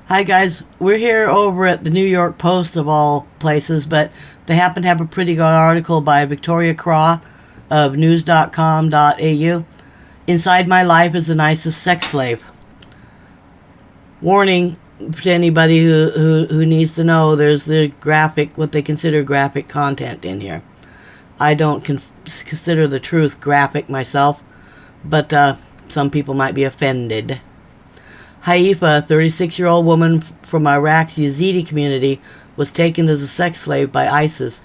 Hi guys, we're here over at the New York Post of all places, but they happen to have a pretty good article by Victoria Craw of news.com.au. Inside my life is the nicest sex slave. Warning to anybody who needs to know, there's the graphic, what they consider graphic content in here. I don't consider the truth graphic myself, but some people might be offended. Haifa, a 36-year-old woman from Iraq's Yazidi community, was taken as a sex slave by ISIS.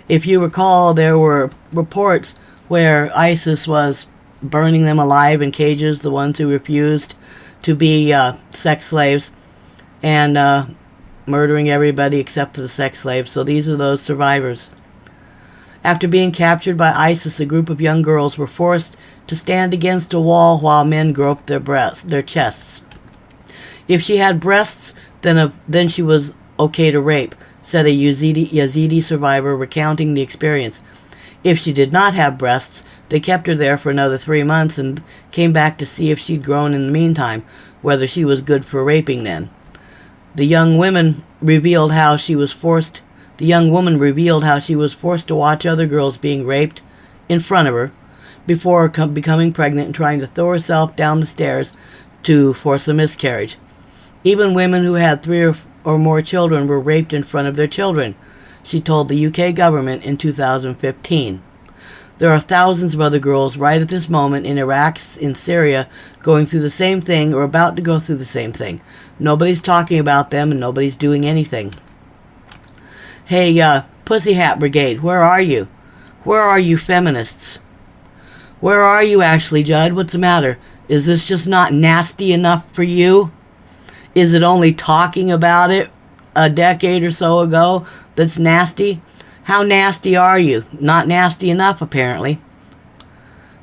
If you recall, there were reports where ISIS was burning them alive in cages, the ones who refused to be sex slaves, and murdering everybody except for the sex slaves. So these are those survivors. After being captured by ISIS, a group of young girls were forced to stand against a wall while men groped their chests. If she had breasts, then she was okay to rape, said a Yazidi survivor recounting the experience. If she did not have breasts, they kept her there for another 3 months and came back to see if she'd grown in the meantime, whether she was good for raping then. The young woman revealed how she was forced to watch other girls being raped in front of her before becoming pregnant and trying to throw herself down the stairs to force a miscarriage. Even women who had 3 or more children were raped in front of their children, she told the UK government in 2015. There are thousands of other girls right at this moment in Iraq, in Syria, going through the same thing or about to go through the same thing. Nobody's talking about them and nobody's doing anything. Hey, Pussy Hat Brigade, where are you? Where are you feminists? Where are you, Ashley Judd? What's the matter? Is this just not nasty enough for you? Is it only talking about it a decade or so ago that's nasty? How nasty are you? Not nasty enough, apparently.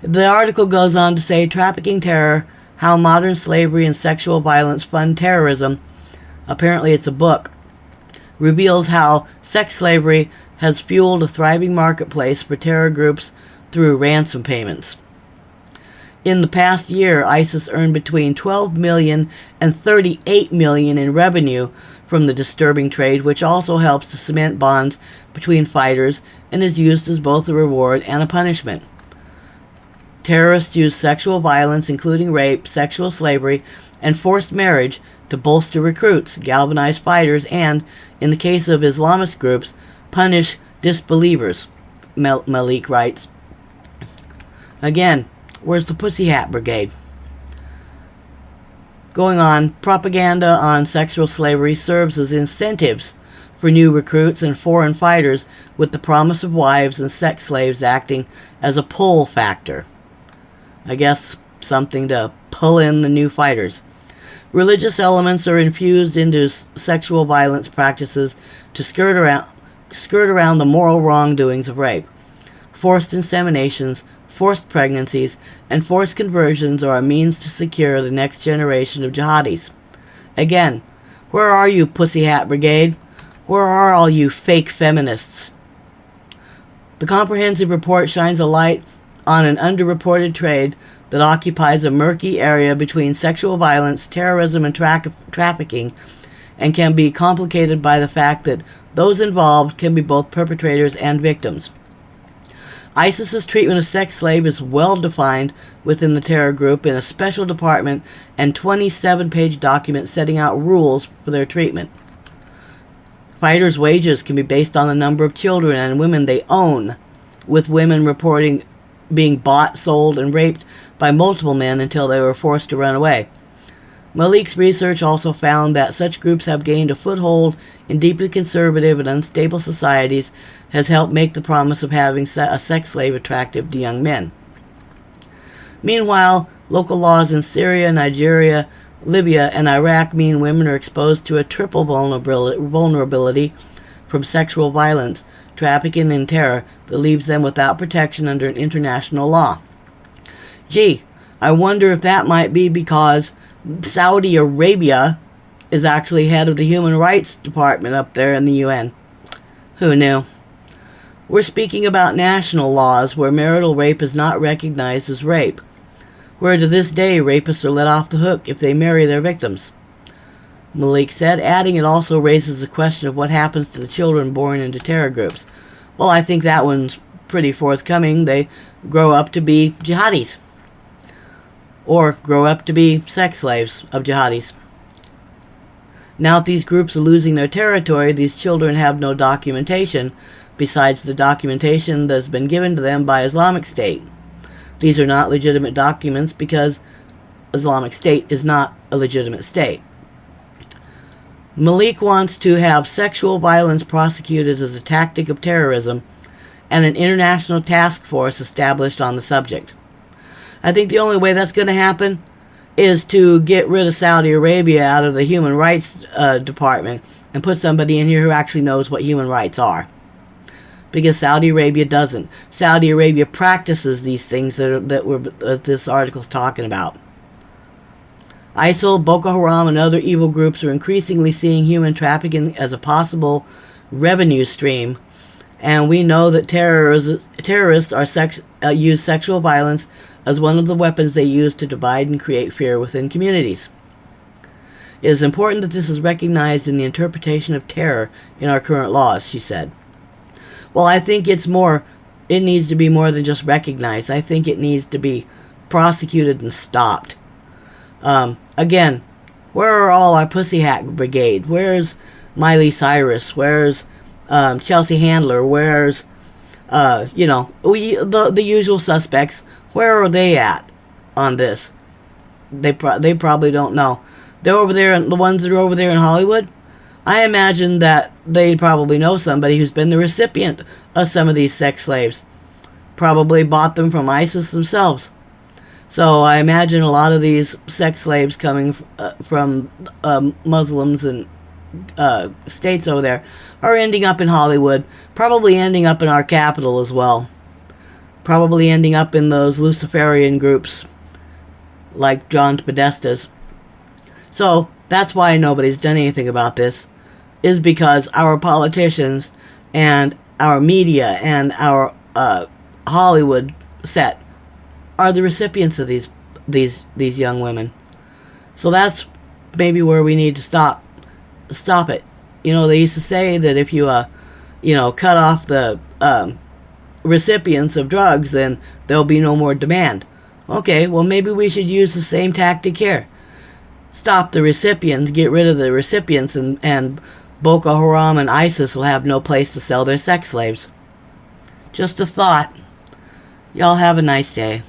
The article goes on to say, Trafficking Terror, How Modern Slavery and Sexual Violence Fund Terrorism, apparently it's a book, reveals how sex slavery has fueled a thriving marketplace for terror groups through ransom payments. In the past year, ISIS earned between $12 million and $38 million in revenue from the disturbing trade, which also helps to cement bonds between fighters and is used as both a reward and a punishment. Terrorists use sexual violence, including rape, sexual slavery, and forced marriage to bolster recruits, galvanize fighters, and, in the case of Islamist groups, punish disbelievers, Malik writes. Again, where's the Pussy Hat Brigade? Going on, propaganda on sexual slavery serves as incentives for new recruits and foreign fighters, with the promise of wives and sex slaves acting as a pull factor. I guess something to pull in the new fighters. Religious elements are infused into sexual violence practices to skirt around the moral wrongdoings of rape. Forced inseminations, forced pregnancies, and forced conversions are a means to secure the next generation of jihadis. Again, where are you, Pussy Hat Brigade? Where are all you fake feminists? The comprehensive report shines a light on an underreported trade that occupies a murky area between sexual violence, terrorism, and trafficking, and can be complicated by the fact that those involved can be both perpetrators and victims. ISIS's treatment of sex slave is well defined within the terror group in a special department and 27-page document setting out rules for their treatment. Fighters' wages can be based on the number of children and women they own, with women reporting being bought, sold, and raped by multiple men until they were forced to run away. Malik's research also found that such groups have gained a foothold in deeply conservative and unstable societies, has helped make the promise of having a sex slave attractive to young men. Meanwhile, local laws in Syria, Nigeria, Libya, and Iraq mean women are exposed to a triple vulnerability from sexual violence, trafficking, and terror that leaves them without protection under an international law. Gee, I wonder if that might be because Saudi Arabia is actually head of the Human Rights Department up there in the UN. Who knew? We're speaking about national laws where marital rape is not recognized as rape, where to this day rapists are let off the hook if they marry their victims. Malik said, adding it also raises the question of what happens to the children born into terror groups. Well, I think that one's pretty forthcoming. They grow up to be jihadis. Or grow up to be sex slaves of jihadis. Now that these groups are losing their territory, these children have no documentation besides the documentation that's been given to them by Islamic State. These are not legitimate documents because Islamic State is not a legitimate state. Malik wants to have sexual violence prosecuted as a tactic of terrorism and an international task force established on the subject. I think the only way that's going to happen is to get rid of Saudi Arabia out of the Human Rights Department and put somebody in here who actually knows what human rights are. Because Saudi Arabia doesn't. Saudi Arabia practices these things that this article's talking about. ISIL, Boko Haram, and other evil groups are increasingly seeing human trafficking as a possible revenue stream, and we know that terrorists use sexual violence as one of the weapons they use to divide and create fear within communities. It is important that this is recognized in the interpretation of terror in our current laws, she said. Well, I think it needs to be more than just recognized. I think it needs to be prosecuted and stopped. Again, where are all our pussy hat brigade? Where's Miley Cyrus? Where's Chelsea Handler? Where's the usual suspects? Where are they at on this? They probably don't know. They're over there, the ones that are over there in Hollywood. I imagine that they probably know somebody who's been the recipient of some of these sex slaves. Probably bought them from ISIS themselves. So I imagine a lot of these sex slaves coming from Muslims and states over there are ending up in Hollywood, probably ending up in our capital as well. Probably ending up in those Luciferian groups like John Podesta's. So that's why nobody's done anything about this, is because our politicians and our media and our Hollywood set are the recipients of these young women. So that's maybe where we need to stop it. They used to say that if you cut off the recipients of drugs, then there'll be no more demand. Okay, well maybe we should use the same tactic here. Stop the recipients, get rid of the recipients, and Boko Haram and ISIS will have no place to sell their sex slaves. Just a thought. Y'all have a nice day.